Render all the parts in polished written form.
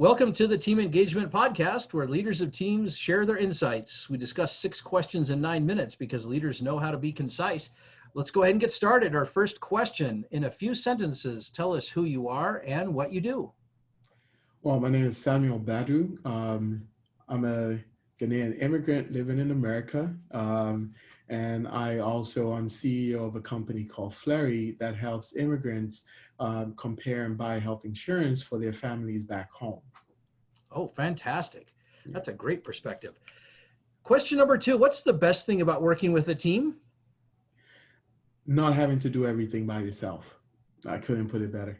Welcome to the Team Engagement Podcast, where leaders of teams share their insights. We discuss 6 questions in 9 minutes because leaders know how to be concise. Let's go ahead and get started. Our first question, in a few sentences, tell us who you are and what you do. Well, my name is Samuel Baddoo. I'm a Ghanaian immigrant living in America. And I'm CEO of a company called Fleri that helps immigrants compare and buy health insurance for their families back home. Oh, fantastic. Yeah. That's a great perspective. Question number 2, what's the best thing about working with a team? Not having to do everything by yourself. I couldn't put it better.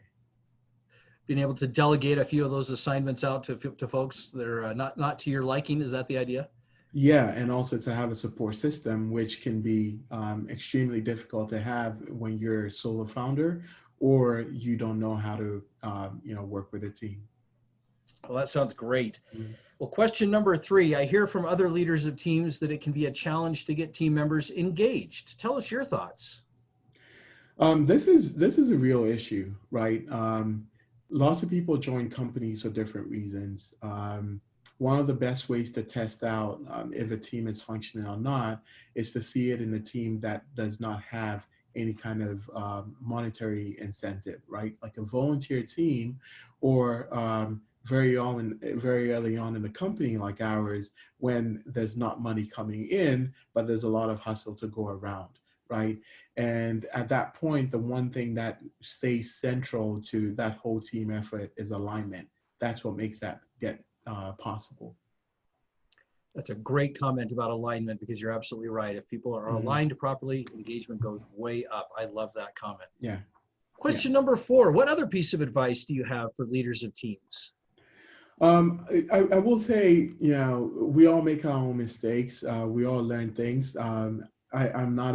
Being able to delegate a few of those assignments out to folks that are not to your liking, is that the idea? Yeah, and also to have a support system, which can be extremely difficult to have when you're a solo founder or you don't know how to, work with a team. Well, that sounds great. Mhm. Well, question number 3, I hear from other leaders of teams that it can be a challenge to get team members engaged. Tell us your thoughts. This is a real issue, right? Lots of people join companies for different reasons. One of the best ways to test out if a team is functioning or not is to see it in a team that does not have any kind of monetary incentive, right? Like a volunteer team, or very early on in the company like ours, when there's not money coming in, but there's a lot of hustle to go around, right? And at that point, the one thing that stays central to that whole team effort is alignment. That's what makes that get possible. That's a great comment about alignment, because you're absolutely right. If people are Mhm. aligned properly, engagement goes way up. I love that comment. Yeah, yeah. Question number 4, what other piece of advice do you have for leaders of teams? I will say, we all make our own mistakes. We all learn things. I'm not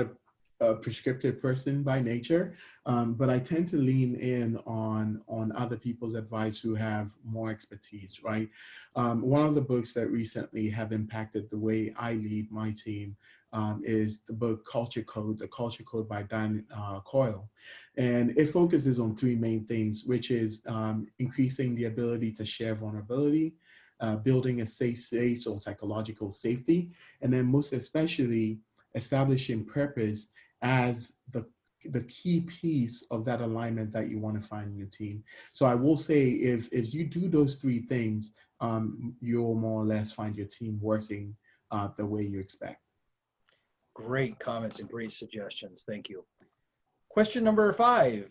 a prescriptive person by nature, but I tend to lean in on other people's advice who have more expertise, right? One of the books that recently have impacted the way I lead my team is the book Culture Code, The Culture Code by Dan Coyle. And it focuses on 3 main things, which is increasing the ability to share vulnerability, building a safe space or psychological safety, and then most especially establishing purpose as the key piece of that alignment that you want to find in your team. So I will say, if you do those 3 things, you'll more or less find your team working the way you expect. Great comments and great suggestions. Thank you. Question number 5,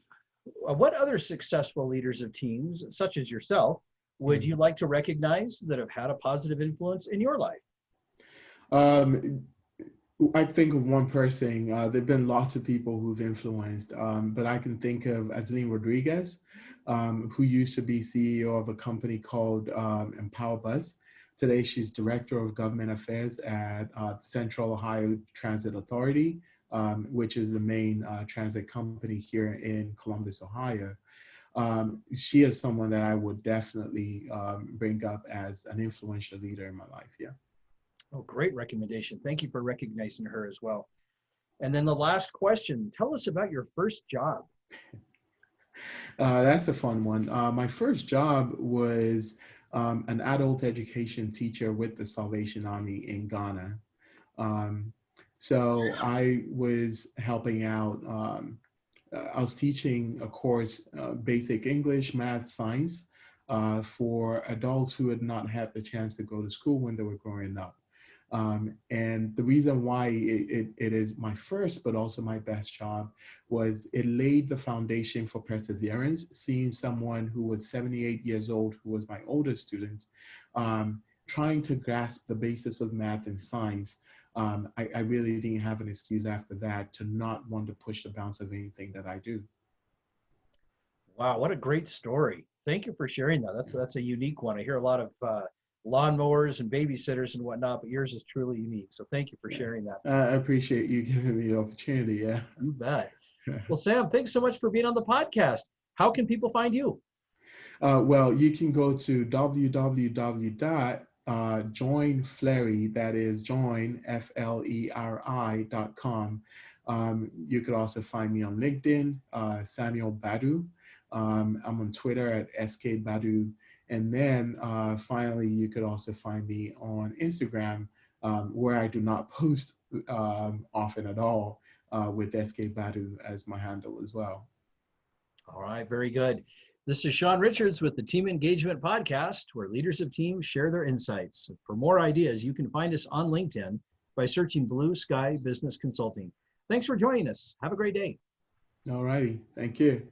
what other successful leaders of teams, such as yourself, would you like to recognize that have had a positive influence in your life? Um, I think of one person. There've been lots of people who've influenced, but I can think of Adeline Rodriguez, who used to be CEO of a company called Empower Bus. Today, she's Director of Government Affairs at Central Ohio Transit Authority, which is the main transit company here in Columbus, Ohio. She is someone that I would definitely bring up as an influential leader in my life. Yeah. Oh, great recommendation. Thank you for recognizing her as well. And then the last question, tell us about your first job. That's a fun one. My first job was an adult education teacher with the Salvation Army in Ghana. Um, so I was helping out. I was teaching a course, basic English, math, science, for adults who had not had the chance to go to school when they were growing up. And the reason why it is my first, but also my best job, was it laid the foundation for perseverance. Seeing someone who was 78 years old, who was my oldest student, trying to grasp the basis of math and science, I really didn't have an excuse after that to not want to push the bounds of anything that I do. Wow, what a great story. Thank you for sharing that. That's a unique one. I hear a lot of lawnmowers and babysitters and whatnot, but yours is truly unique. So thank you for Yeah. sharing that. I appreciate you giving me the opportunity. Yeah. You bet. Well, Sam, thanks so much for being on the podcast. How can people find you? Well, you can go to www.joinfleri, that is join, Fleri.com. You could also find me on LinkedIn, Samuel Baddoo. I'm on Twitter at SK Baddoo. And then finally, you could also find me on Instagram, where I do not post often at all, with SK Baddoo as my handle as well. All right, very good. This is Sean Richards with the Team Engagement Podcast, where leaders of teams share their insights. For more ideas, you can find us on LinkedIn by searching Blue Sky Business Consulting. Thanks for joining us. Have a great day. All righty. Thank you.